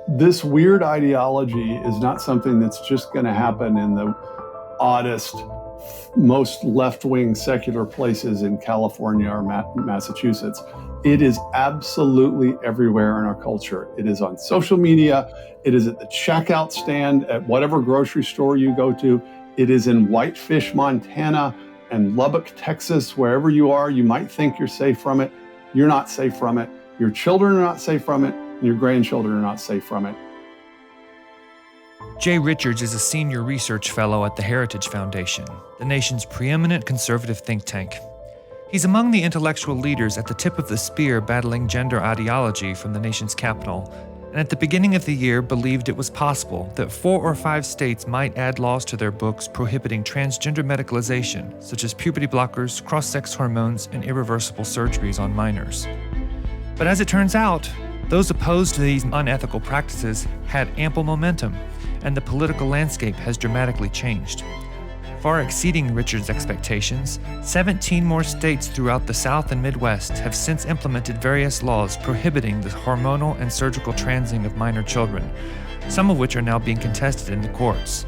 This weird ideology is not something that's just going to happen in the oddest, most left-wing secular places in California or Massachusetts. It is absolutely everywhere in our culture. It is on social media. It is at the checkout stand at whatever grocery store you go to. It is in Whitefish, Montana, and Lubbock, Texas. Wherever you are, you might think you're safe from it. You're not safe from it. Your children are not safe from it. And your grandchildren are not safe from it. Jay Richards is a senior research fellow at the Heritage Foundation, the nation's preeminent conservative think tank. He's among the intellectual leaders at the tip of the spear battling gender ideology from the nation's capital, and at the beginning of the year believed it was possible that 4 or 5 states might add laws to their books prohibiting transgender medicalization, such as puberty blockers, cross-sex hormones, and irreversible surgeries on minors. But as it turns out, those opposed to these unethical practices had ample momentum, and the political landscape has dramatically changed. Far exceeding Richards' expectations, 17 more states throughout the South and Midwest have since implemented various laws prohibiting the hormonal and surgical transing of minor children, some of which are now being contested in the courts.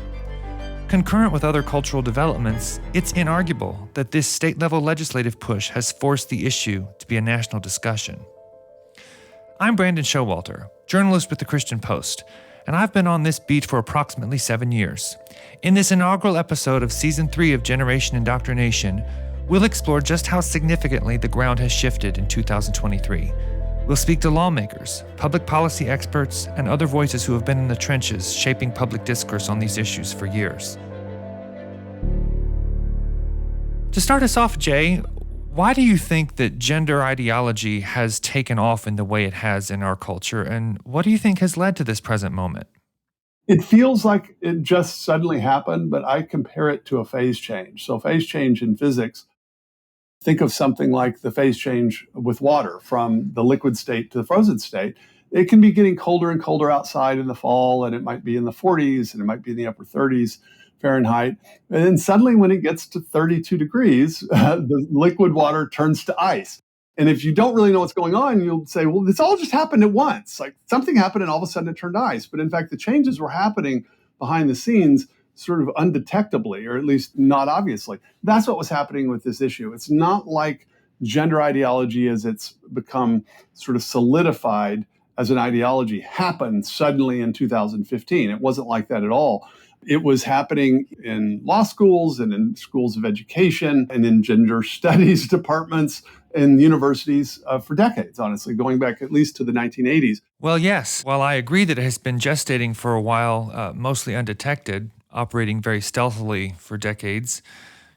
Concurrent with other cultural developments, it's inarguable that this state-level legislative push has forced the issue to be a national discussion. I'm Brandon Showalter, journalist with the Christian Post, and I've been on this beat for approximately 7 years. In this inaugural episode of Season 3 of Generation Indoctrination, we'll explore just how significantly the ground has shifted in 2023. We'll speak to lawmakers, public policy experts, and other voices who have been in the trenches shaping public discourse on these issues for years. To start us off, Jay, why do you think that gender ideology has taken off in the way it has in our culture, and what do you think has led to this present moment? It feels like it just suddenly happened, but I compare it to a phase change. So phase change in physics, think of something like the phase change with water from the liquid state to the frozen state. It can be getting colder and colder outside in the fall, and it might be in the 40s, and it might be in the upper 30s. Fahrenheit. And then suddenly when it gets to 32 degrees, the liquid water turns to ice. And if you don't really know what's going on, you'll say, well, this all just happened at once. Like something happened and all of a sudden it turned to ice. But in fact, the changes were happening behind the scenes sort of undetectably, or at least not obviously. That's what was happening with this issue. It's not like gender ideology as it's become sort of solidified as an ideology happened suddenly in 2015. It wasn't like that at all. It was happening in law schools and in schools of education and in gender studies departments in universities for decades, honestly, going back at least to the 1980s. Well, yes. While I agree that it has been gestating for a while, mostly undetected, operating very stealthily for decades,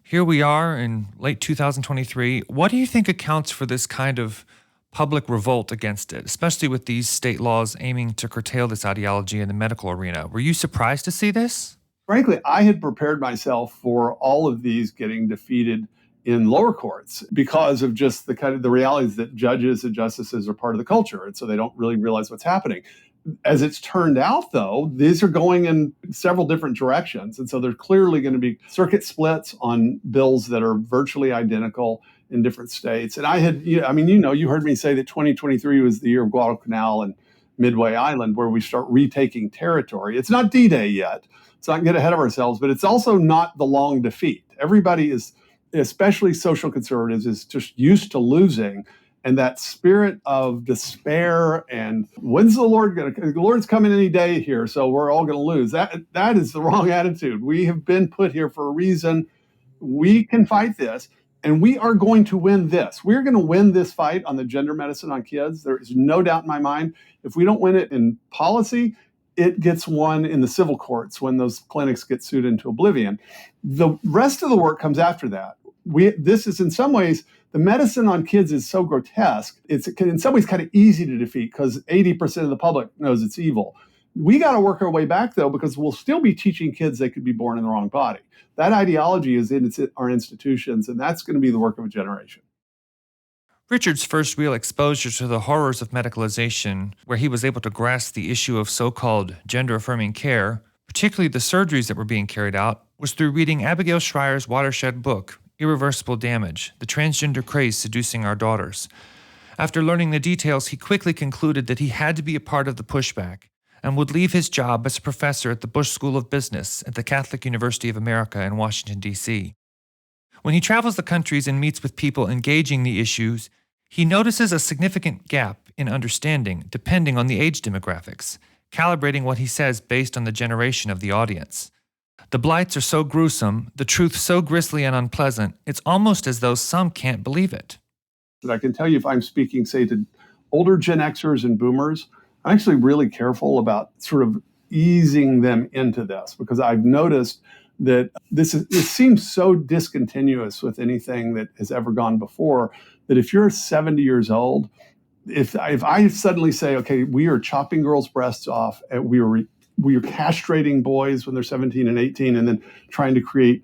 here we are in late 2023. What do you think accounts for this kind of public revolt against it, especially with these state laws aiming to curtail this ideology in the medical arena? Were you surprised to see this? Frankly, I had prepared myself for all of these getting defeated in lower courts because of just the kind of the realities that judges and justices are part of the culture. And so they don't really realize what's happening. As it's turned out, though, these are going in several different directions. And so there's clearly going to be circuit splits on bills that are virtually identical in different states. And you heard me say that 2023 was the year of Guadalcanal and Midway Island, where we start retaking territory. It's not D-Day yet. Let's not get ahead of ourselves, but it's also not the long defeat. Everybody is, especially social conservatives, is just used to losing. And that spirit of despair and when's the Lord going to, the Lord's coming any day here, so we're all going to lose. That is the wrong attitude. We have been put here for a reason. We can fight this, and we are going to win this. We're going to win this fight on the gender medicine on kids. There is no doubt in my mind. If we don't win it in policy, it gets won in the civil courts when those clinics get sued into oblivion. The rest of the work comes after that. This is in some ways, the medicine on kids is so grotesque. It's in some ways kind of easy to defeat because 80% of the public knows it's evil. We got to work our way back, though, because we'll still be teaching kids they could be born in the wrong body. That ideology is in our institutions, and that's going to be the work of a generation. Richard's first real exposure to the horrors of medicalization, where he was able to grasp the issue of so-called gender-affirming care, particularly the surgeries that were being carried out, was through reading Abigail Shrier's watershed book, Irreversible Damage, The Transgender Craze Seducing Our Daughters. After learning the details, he quickly concluded that he had to be a part of the pushback, and would leave his job as a professor at the Bush School of Business at the Catholic University of America in Washington, D.C. When he travels the countries and meets with people engaging the issues, he notices a significant gap in understanding depending on the age demographics, calibrating what he says based on the generation of the audience. The blights are so gruesome, the truth so grisly and unpleasant, it's almost as though some can't believe it. But I can tell you, if I'm speaking, say, to older Gen Xers and boomers, I'm actually really careful about sort of easing them into this, because I've noticed that it seems so discontinuous with anything that has ever gone before, that if you're 70 years old, if I suddenly say, okay, we are chopping girls' breasts off, and we are castrating boys when they're 17 and 18, and then trying to create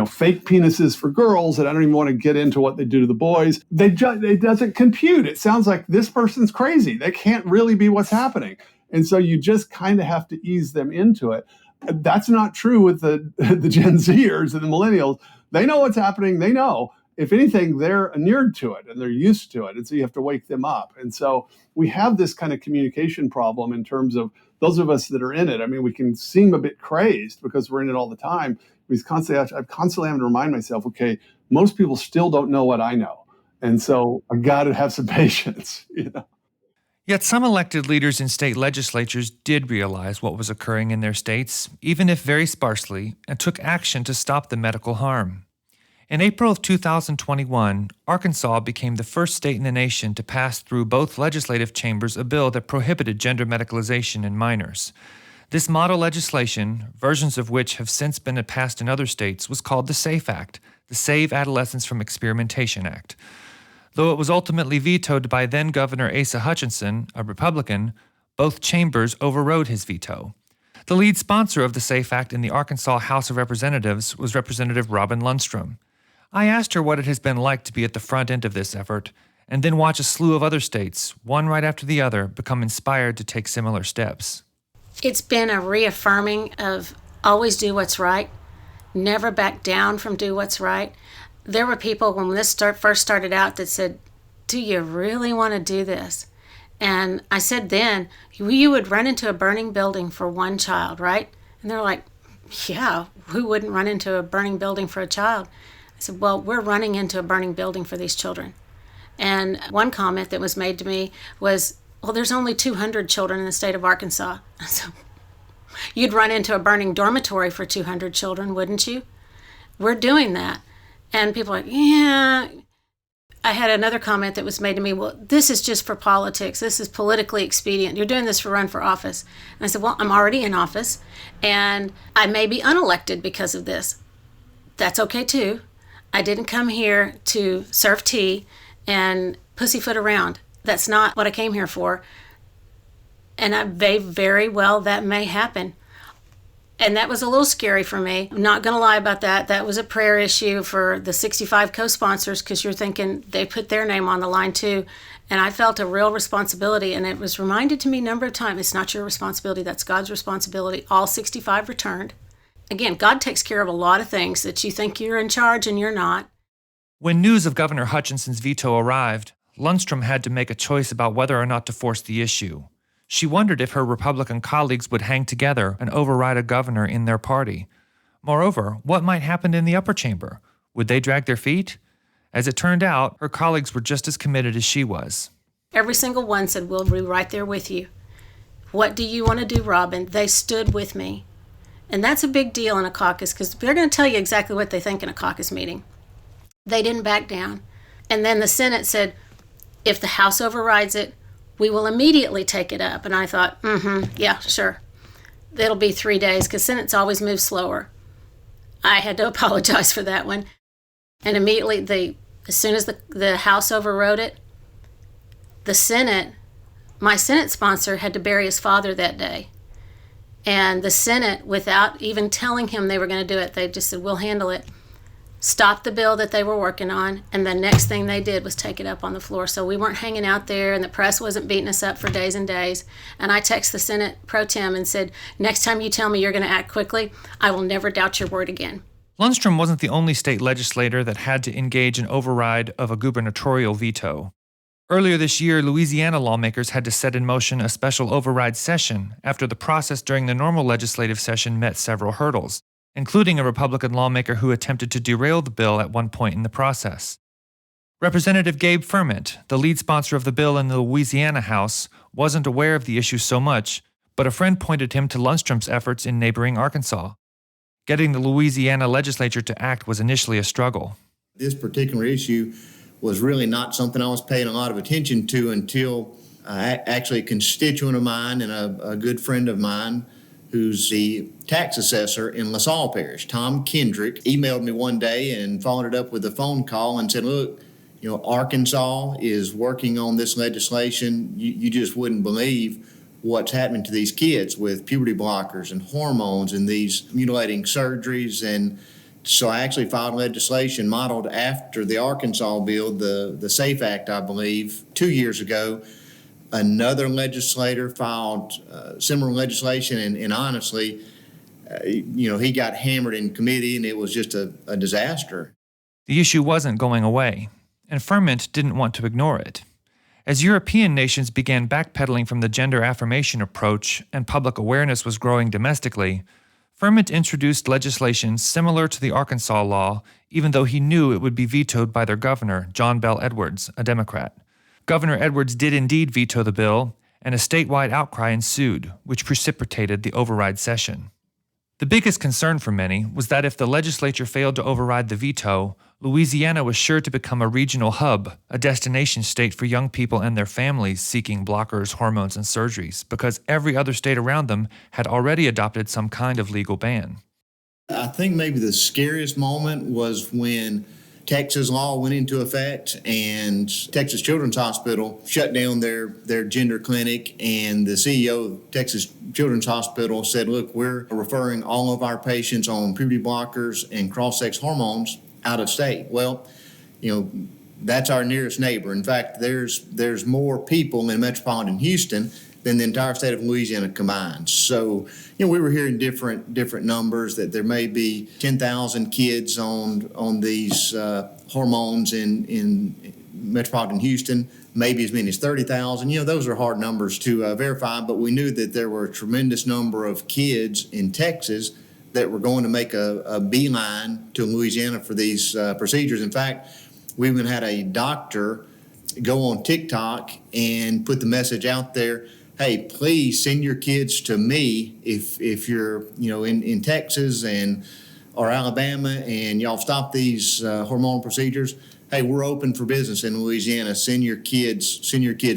fake penises for girls, and I don't even want to get into what they do to the boys. It doesn't compute. It sounds like this person's crazy. They can't really be what's happening. And so you just kind of have to ease them into it. That's not true with the Gen Zers and the millennials. They know what's happening. They know. If anything, they're inured to it and they're used to it. And so you have to wake them up. And so we have this kind of communication problem in terms of those of us that are in it. I mean, we can seem a bit crazed because we're in it all the time. I'm constantly having to remind myself, okay, most people still don't know what I know. And so I got to have some patience, Yet some elected leaders in state legislatures did realize what was occurring in their states, even if very sparsely, and took action to stop the medical harm. In April of 2021, Arkansas became the first state in the nation to pass through both legislative chambers a bill that prohibited gender medicalization in minors. This model legislation, versions of which have since been passed in other states, was called the SAFE Act, the Save Adolescents from Experimentation Act. Though it was ultimately vetoed by then-Governor Asa Hutchinson, a Republican, both chambers overrode his veto. The lead sponsor of the SAFE Act in the Arkansas House of Representatives was Representative Robin Lundstrom. I asked her what it has been like to be at the front end of this effort, and then watch a slew of other states, one right after the other, become inspired to take similar steps. It's been a reaffirming of always do what's right, never back down from do what's right. There were people when this first started out that said, do you really want to do this? And I said then, you would run into a burning building for one child, right? And they're like, yeah, who wouldn't run into a burning building for a child? I said, well, we're running into a burning building for these children. And one comment that was made to me was, well, there's only 200 children in the state of Arkansas. So you'd run into a burning dormitory for 200 children, wouldn't you? We're doing that. And people are like, yeah. I had another comment that was made to me, well, this is just for politics. This is politically expedient. You're doing this for run for office. And I said, well, I'm already in office, and I may be unelected because of this. That's okay, too. I didn't come here to serve tea and pussyfoot around. That's not what I came here for. And very well that may happen. And that was a little scary for me. I'm not going to lie about that. That was a prayer issue for the 65 co-sponsors, because you're thinking they put their name on the line too. And I felt a real responsibility. And it was reminded to me a number of times, it's not your responsibility, that's God's responsibility. All 65 returned. Again, God takes care of a lot of things that you think you're in charge and you're not. When news of Governor Hutchinson's veto arrived, Lundstrom had to make a choice about whether or not to force the issue. She wondered if her Republican colleagues would hang together and override a governor in their party. Moreover, what might happen in the upper chamber? Would they drag their feet? As it turned out, her colleagues were just as committed as she was. Every single one said, we'll be right there with you. What do you want to do, Robin? They stood with me. And that's a big deal in a caucus, because they're going to tell you exactly what they think in a caucus meeting. They didn't back down. And then the Senate said, if the House overrides it, we will immediately take it up. And I thought, yeah, sure. It'll be 3 days, because Senate's always move slower. I had to apologize for that one. And immediately, as soon as the House overrode it, the Senate, my Senate sponsor had to bury his father that day. And the Senate, without even telling him they were going to do it, they just said, we'll handle it. Stopped the bill that they were working on, and the next thing they did was take it up on the floor. So we weren't hanging out there, and the press wasn't beating us up for days and days. And I texted the Senate pro tem and said, next time you tell me you're going to act quickly, I will never doubt your word again. Lundstrom wasn't the only state legislator that had to engage an override of a gubernatorial veto. Earlier this year, Louisiana lawmakers had to set in motion a special override session after the process during the normal legislative session met several hurdles, including a Republican lawmaker who attempted to derail the bill at one point in the process. Representative Gabe Ferman, the lead sponsor of the bill in the Louisiana House, wasn't aware of the issue so much, but a friend pointed him to Lundstrom's efforts in neighboring Arkansas. Getting the Louisiana legislature to act was initially a struggle. This particular issue was really not something I was paying a lot of attention to until actually a constituent of mine and a good friend of mine who's the tax assessor in LaSalle Parish, Tom Kendrick, emailed me one day and followed it up with a phone call and said, look, Arkansas is working on this legislation. You just wouldn't believe what's happening to these kids with puberty blockers and hormones and these mutilating surgeries. And so I actually filed legislation modeled after the Arkansas bill, the SAFE Act, I believe, 2 years ago. Another legislator filed similar legislation, and honestly, he got hammered in committee, and it was just a disaster. The issue wasn't going away, and Ferman didn't want to ignore it. As European nations began backpedaling from the gender affirmation approach and public awareness was growing domestically, Ferman introduced legislation similar to the Arkansas law, even though he knew it would be vetoed by their governor, John Bell Edwards, a Democrat. Governor Edwards did indeed veto the bill, and a statewide outcry ensued, which precipitated the override session. The biggest concern for many was that if the legislature failed to override the veto, Louisiana was sure to become a regional hub, a destination state for young people and their families seeking blockers, hormones, and surgeries, because every other state around them had already adopted some kind of legal ban. I think maybe the scariest moment was when Texas law went into effect and Texas Children's Hospital shut down their gender clinic, and the CEO of Texas Children's Hospital said, look, we're referring all of our patients on puberty blockers and cross-sex hormones out of state. Well, that's our nearest neighbor. In fact, there's more people in metropolitan Houston than the entire state of Louisiana combined. So, we were hearing different numbers, that there may be 10,000 kids on these hormones in metropolitan Houston, maybe as many as 30,000. Those are hard numbers to verify, but we knew that there were a tremendous number of kids in Texas that were going to make a beeline to Louisiana for these procedures. In fact, we even had a doctor go on TikTok and put the message out there, hey, please send your kids to me if you're in Texas or Alabama and y'all stop these hormonal procedures. Hey, we're open for business in Louisiana. Send your kids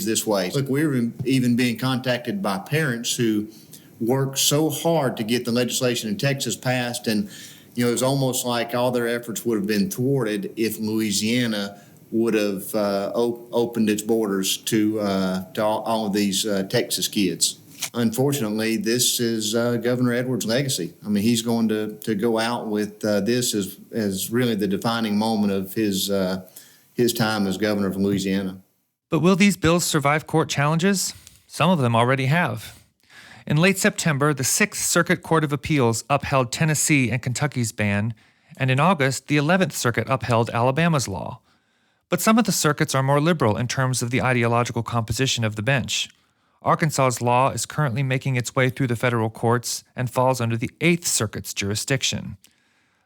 this way. Look, we're even being contacted by parents who worked so hard to get the legislation in Texas passed, and it's almost like all their efforts would have been thwarted if Louisiana would have opened its borders to all of these Texas kids. Unfortunately, this is Governor Edwards' legacy. I mean, he's going to go out with this as really the defining moment of his time as governor of Louisiana. But will these bills survive court challenges? Some of them already have. In late September, the Sixth Circuit Court of Appeals upheld Tennessee and Kentucky's ban, and in August, the 11th Circuit upheld Alabama's law. But some of the circuits are more liberal in terms of the ideological composition of the bench. Arkansas's law is currently making its way through the federal courts and falls under the 8th Circuit's jurisdiction.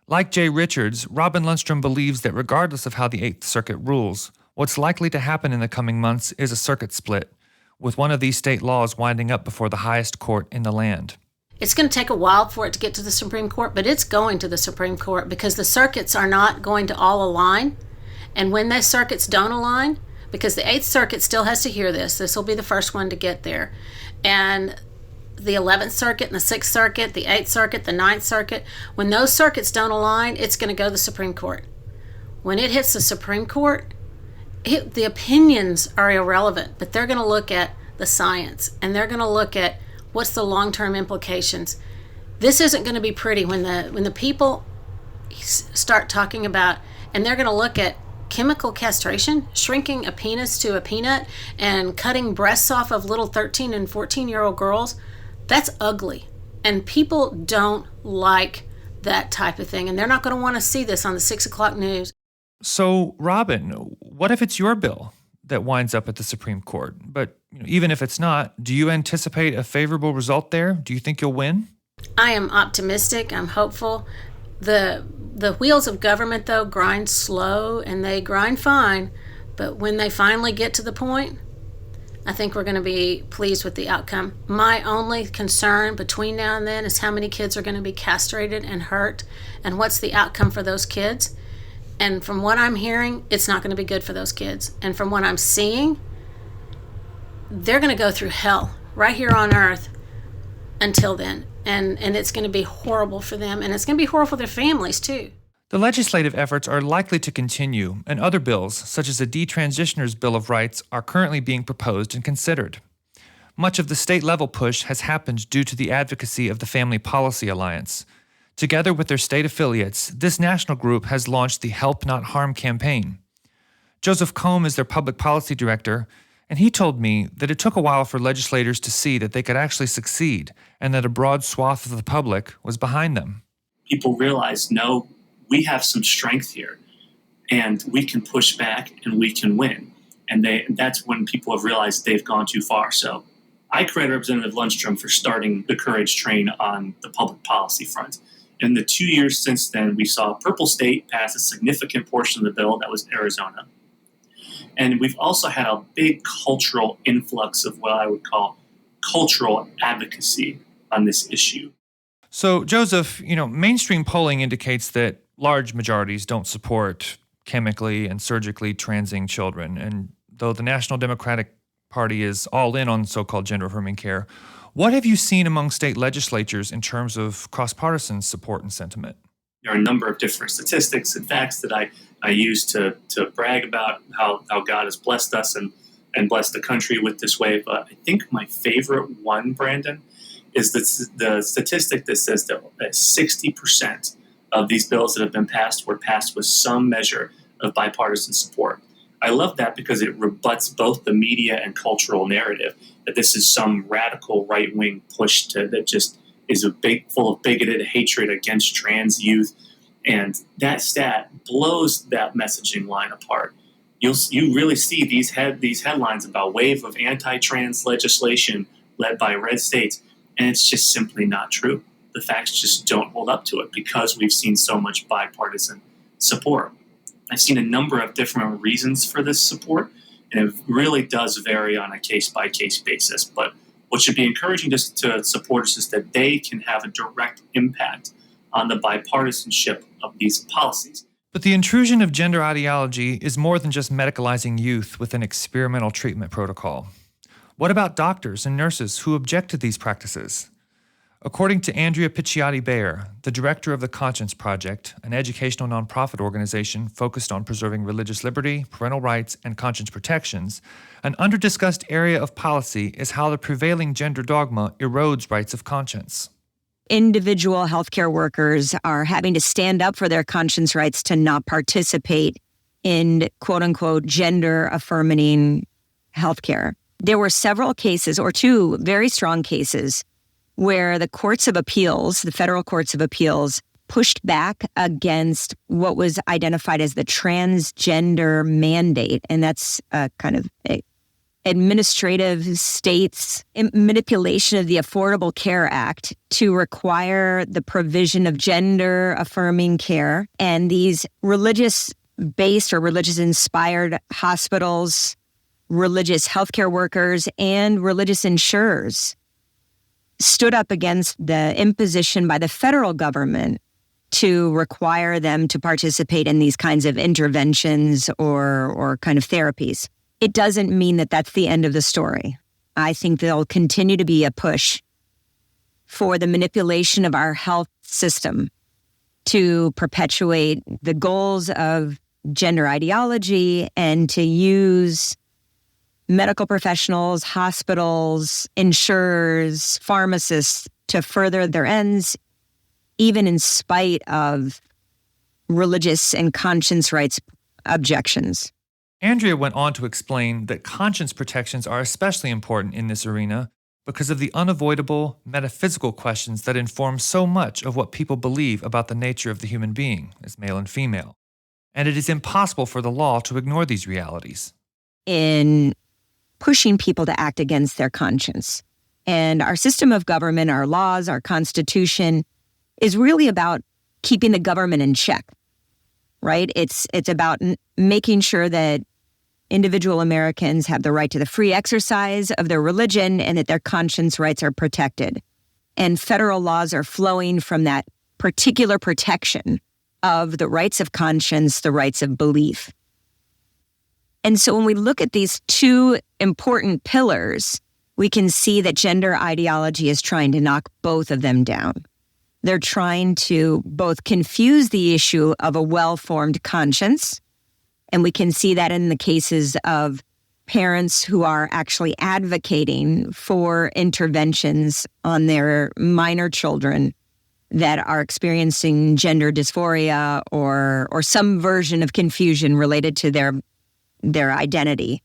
Like Jay Richards, Robin Lundstrom believes that regardless of how the 8th Circuit rules, what's likely to happen in the coming months is a circuit split, with one of these state laws winding up before the highest court in the land. It's going to take a while for it to get to the Supreme Court, but it's going to the Supreme Court because the circuits are not going to all align. And when those circuits don't align, because the 8th Circuit still has to hear this will be the first one to get there. And the 11th Circuit and the 6th Circuit, the 8th Circuit, the 9th Circuit, when those circuits don't align, it's going to go to the Supreme Court. When it hits the Supreme Court, the opinions are irrelevant, but they're going to look at the science, and they're going to look at what's the long-term implications. This isn't going to be pretty when the people start talking about, and they're going to look at chemical castration, shrinking a penis to a peanut, and cutting breasts off of little 13 and 14-year-old girls. That's ugly, and people don't like that type of thing, and they're not going to want to see this on the 6 o'clock news. So, Robin, what if it's your bill? that winds up at the Supreme Court. But even if it's not, do you anticipate a favorable result there? Do you think you'll win? I am optimistic. I'm hopeful. The wheels of government, though, grind slow, and they grind fine. But when they finally get to the point, I think we're going to be pleased with the outcome. My only concern between now and then is how many kids are going to be castrated and hurt, and what's the outcome for those kids. And from what I'm hearing, it's not going to be good for those kids. And from what I'm seeing, they're going to go through hell right here on earth until then. And it's going to be horrible for them, and it's going to be horrible for their families, too. The legislative efforts are likely to continue, and other bills, such as the Detransitioners' Bill of Rights, are currently being proposed and considered. Much of the state-level push has happened due to the advocacy of the Family Policy Alliance. Together with their state affiliates, this national group has launched the Help Not Harm campaign. Joseph Combe is their public policy director, and he told me that it took a while for legislators to see that they could actually succeed and that a broad swath of the public was behind them. People realize, no, we have some strength here, and we can push back and we can win. And that's when people have realized they've gone too far. So I credit Representative Lundstrom for starting the courage train on the public policy front. In the 2 years since then, we saw Purple State pass a significant portion of the bill, that was Arizona. And we've also had a big cultural influx of what I would call cultural advocacy on this issue. So, Joseph, mainstream polling indicates that large majorities don't support chemically and surgically transing children. And though the National Democratic Party is all in on so-called gender-affirming care, what have you seen among state legislatures in terms of cross-partisan support and sentiment? There are a number of different statistics and facts that I use to brag about how God has blessed us and blessed the country with this way. But I think my favorite one, Brandon, is the statistic that says that 60% of these bills that have been passed were passed with some measure of bipartisan support. I love that because it rebuts both the media and cultural narrative that this is some radical right-wing push that just is full of bigoted hatred against trans youth. And that stat blows that messaging line apart. You really see these headlines about wave of anti-trans legislation led by red states, and it's just simply not true. The facts just don't hold up to it because we've seen so much bipartisan support. I've seen a number of different reasons for this support, and it really does vary on a case-by-case basis. But what should be encouraging to supporters is that they can have a direct impact on the bipartisanship of these policies. But the intrusion of gender ideology is more than just medicalizing youth with an experimental treatment protocol. What about doctors and nurses who object to these practices? According to Andrea Picciotti-Bayer, the director of the Conscience Project, an educational nonprofit organization focused on preserving religious liberty, parental rights, and conscience protections, an under-discussed area of policy is how the prevailing gender dogma erodes rights of conscience. Individual healthcare workers are having to stand up for their conscience rights to not participate in quote-unquote gender-affirming healthcare. There were several cases, or two very strong cases, where the courts of appeals, the federal courts of appeals, pushed back against what was identified as the transgender mandate. And that's kind of administrative states' manipulation of the Affordable Care Act to require the provision of gender-affirming care. And these religious-based or religious-inspired hospitals, religious healthcare workers, and religious insurers stood up against the imposition by the federal government to require them to participate in these kinds of interventions or kind of therapies. It doesn't mean that that's the end of the story. I think there'll continue to be a push for the manipulation of our health system to perpetuate the goals of gender ideology and to use medical professionals, hospitals, insurers, pharmacists to further their ends, even in spite of religious and conscience rights objections. Andrea went on to explain that conscience protections are especially important in this arena because of the unavoidable metaphysical questions that inform so much of what people believe about the nature of the human being as male and female. And it is impossible for the law to ignore these realities. in pushing people to act against their conscience. And our system of government, our laws, our constitution is really about keeping the government in check, right? It's about making sure that individual Americans have the right to the free exercise of their religion and that their conscience rights are protected. And federal laws are flowing from that particular protection of the rights of conscience, the rights of belief. And so when we look at these two important pillars, we can see that gender ideology is trying to knock both of them down. They're trying to both confuse the issue of a well-formed conscience, and we can see that in the cases of parents who are actually advocating for interventions on their minor children that are experiencing gender dysphoria or some version of confusion related to their identity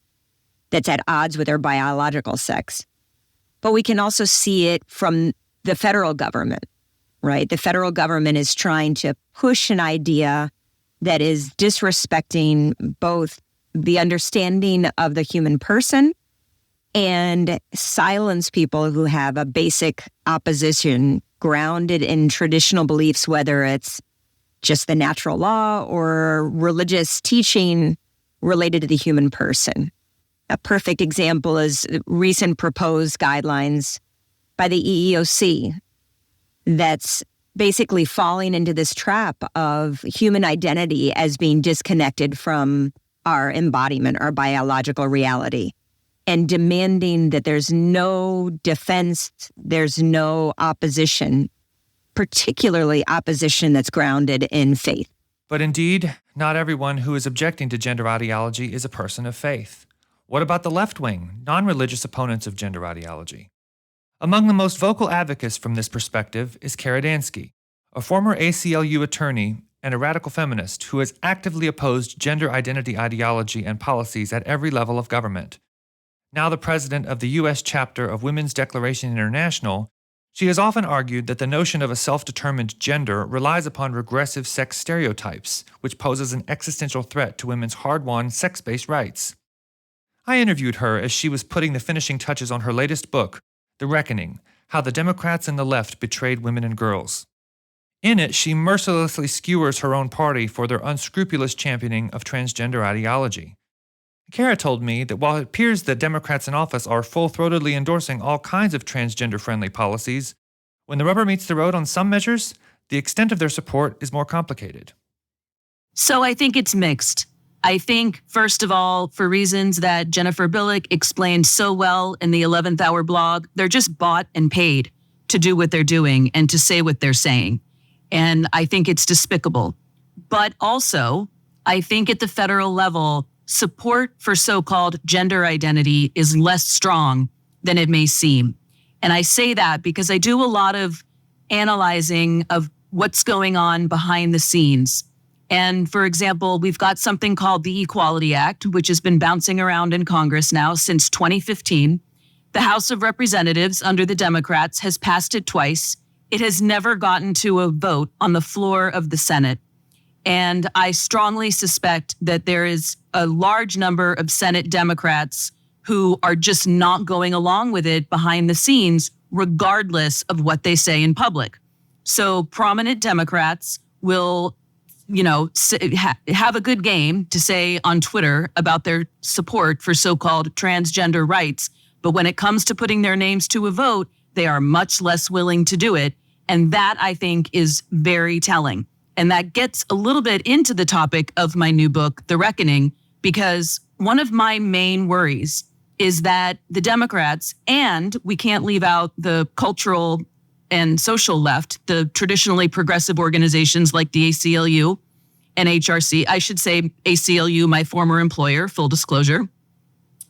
that's at odds with their biological sex. But we can also see it from the federal government, right? The federal government is trying to push an idea that is disrespecting both the understanding of the human person and silence people who have a basic opposition grounded in traditional beliefs, whether it's just the natural law or religious teaching related to the human person. A perfect example is recent proposed guidelines by the EEOC that's basically falling into this trap of human identity as being disconnected from our embodiment, our biological reality, and demanding that there's no defense, there's no opposition, particularly opposition that's grounded in faith. But indeed, not everyone who is objecting to gender ideology is a person of faith. What about the left-wing, non-religious opponents of gender ideology? Among the most vocal advocates from this perspective is Kara Dansky, a former ACLU attorney and a radical feminist who has actively opposed gender identity ideology and policies at every level of government. Now the president of the U.S. chapter of Women's Declaration International, she has often argued that the notion of a self-determined gender relies upon regressive sex stereotypes, which poses an existential threat to women's hard-won sex-based rights. I interviewed her as she was putting the finishing touches on her latest book, The Reckoning: How the Democrats and the Left Betrayed Women and Girls. In it, she mercilessly skewers her own party for their unscrupulous championing of transgender ideology. Kara told me that while it appears that Democrats in office are full-throatedly endorsing all kinds of transgender-friendly policies, when the rubber meets the road on some measures, the extent of their support is more complicated. So I think it's mixed. I think, first of all, for reasons that Jennifer Billick explained so well in the 11th Hour blog, they're just bought and paid to do what they're doing and to say what they're saying. And I think it's despicable. But also, I think at the federal level, support for so-called gender identity is less strong than it may seem. And I say that because I do a lot of analyzing of what's going on behind the scenes. And for example, we've got something called the Equality Act, which has been bouncing around in Congress now since 2015. The House of Representatives under the Democrats has passed it twice. It has never gotten to a vote on the floor of the Senate. And I strongly suspect that there is a large number of Senate Democrats who are just not going along with it behind the scenes, regardless of what they say in public. So prominent Democrats will, have a good game to say on Twitter about their support for so-called transgender rights. But when it comes to putting their names to a vote, they are much less willing to do it. And that, I think, is very telling. And that gets a little bit into the topic of my new book, The Reckoning, because one of my main worries is that the Democrats, and we can't leave out the cultural and social left, the traditionally progressive organizations like the ACLU and HRC. I should say ACLU, my former employer, full disclosure.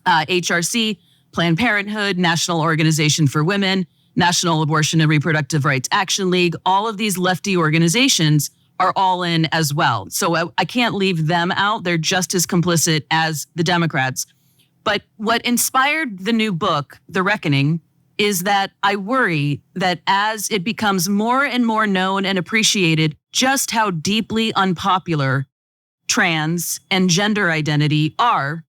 HRC, Planned Parenthood, National Organization for Women, National Abortion and Reproductive Rights Action League, all of these lefty organizations are all in as well. So I can't leave them out. They're just as complicit as the Democrats. But what inspired the new book, The Reckoning, is that I worry that as it becomes more and more known and appreciated just how deeply unpopular trans and gender identity are,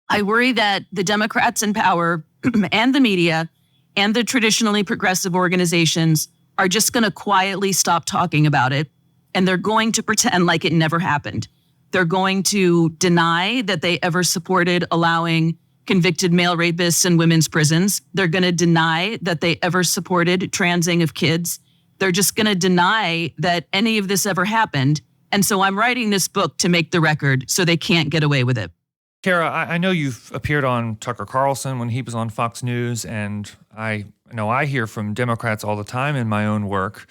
I worry that the Democrats in power and the media and the traditionally progressive organizations are just going to quietly stop talking about it, and they're going to pretend like it never happened. They're going to deny that they ever supported allowing convicted male rapists in women's prisons. They're going to deny that they ever supported transing of kids. They're just going to deny that any of this ever happened. And so I'm writing this book to make the record so they can't get away with it. Kara, I know you've appeared on Tucker Carlson when he was on Fox News, and I know I hear from Democrats all the time in my own work.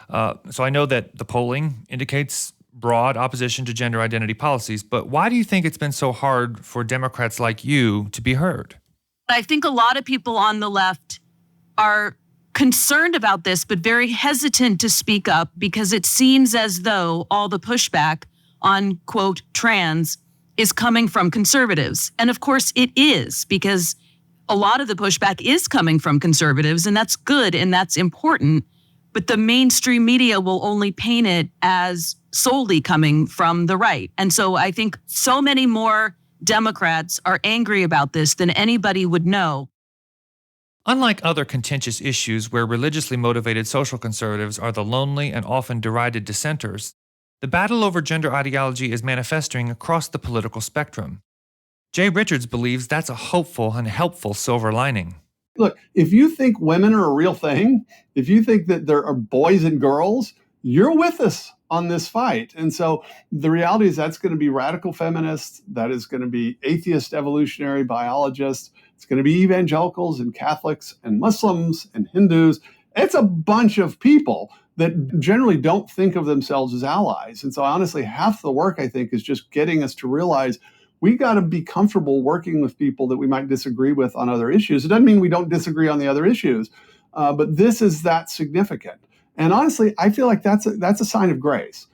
So I know that the polling indicates broad opposition to gender identity policies, but why do you think it's been so hard for Democrats like you to be heard? I think a lot of people on the left are concerned about this, but very hesitant to speak up because it seems as though all the pushback on, quote, trans is coming from conservatives. And of course it is, because a lot of the pushback is coming from conservatives, and that's good and that's important. But the mainstream media will only paint it as solely coming from the right. And so I think so many more Democrats are angry about this than anybody would know. Unlike other contentious issues where religiously motivated social conservatives are the lonely and often derided dissenters, the battle over gender ideology is manifesting across the political spectrum. Jay Richards believes that's a hopeful and helpful silver lining. Look, if you think women are a real thing, if you think that there are boys and girls, you're with us on this fight. And so the reality is that's going to be radical feminists, that is going to be atheist evolutionary biologists, it's going to be evangelicals and Catholics and Muslims and Hindus. It's a bunch of people that generally don't think of themselves as allies. And so honestly, half the work, I think, is just getting us to realize we got to be comfortable working with people that we might disagree with on other issues. It doesn't mean we don't disagree on the other issues, but this is that significant. And honestly, I feel like that's a sign of grace.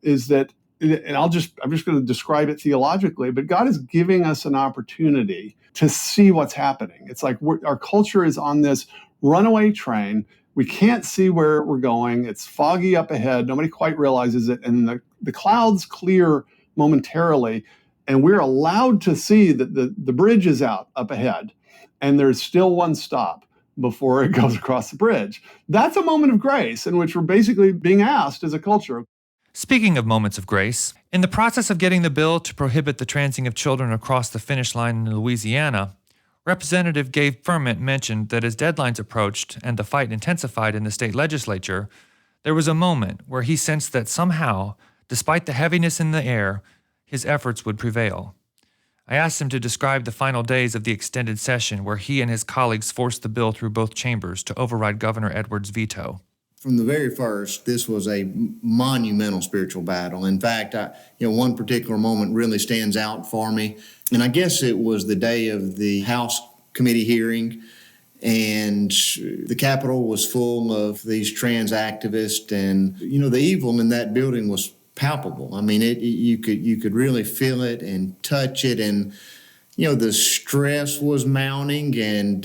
Is that, and I'm just going to describe it theologically, but God is giving us an opportunity to see what's happening. It's like our culture is on this runaway train. We can't see where we're going. It's foggy up ahead. Nobody quite realizes it. And the clouds clear momentarily. And we're allowed to see that the bridge is out up ahead. And there's still one stop before it goes across the bridge. That's a moment of grace in which we're basically being asked as a culture. Speaking of moments of grace, in the process of getting the bill to prohibit the transing of children across the finish line in Louisiana, Representative Gabe Ferman mentioned that as deadlines approached and the fight intensified in the state legislature, there was a moment where he sensed that somehow, despite the heaviness in the air, his efforts would prevail. I asked him to describe the final days of the extended session where he and his colleagues forced the bill through both chambers to override Governor Edwards' veto. From the very first, this was a monumental spiritual battle. In fact, one particular moment really stands out for me. And I guess it was the day of the House committee hearing, and the Capitol was full of these trans activists, and, the evil in that building was palpable. I mean, you could really feel it and touch it, and, the stress was mounting, and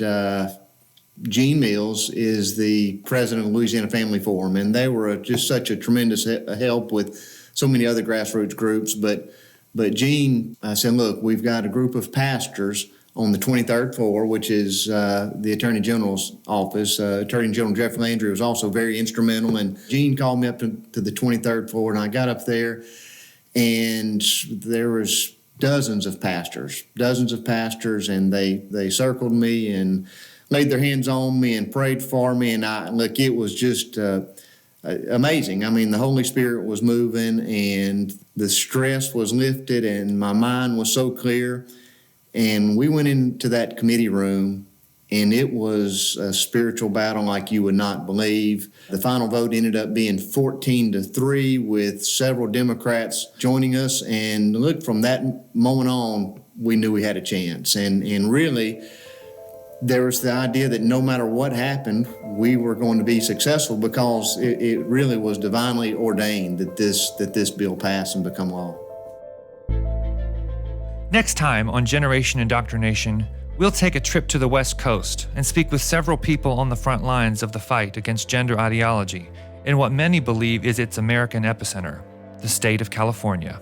Gene Mills is the president of Louisiana Family Forum, and they were just such a tremendous help with so many other grassroots groups. But Gene said, look, we've got a group of pastors on the 23rd floor, which is the Attorney General's office. Attorney General Jeffrey Landry was also very instrumental, and Gene called me up to the 23rd floor, and I got up there, and there was dozens of pastors, and they circled me and laid their hands on me and prayed for me. And it was just amazing. I mean, the Holy Spirit was moving, and the stress was lifted, and my mind was so clear. And we went into that committee room, and it was a spiritual battle like you would not believe. The final vote ended up being 14-3 with several Democrats joining us. And look, from that moment on, we knew we had a chance. And really, there was the idea that no matter what happened, we were going to be successful because it really was divinely ordained that this bill pass and become law. Next time on Generation Indoctrination, we'll take a trip to the West Coast and speak with several people on the front lines of the fight against gender ideology in what many believe is its American epicenter, the state of California.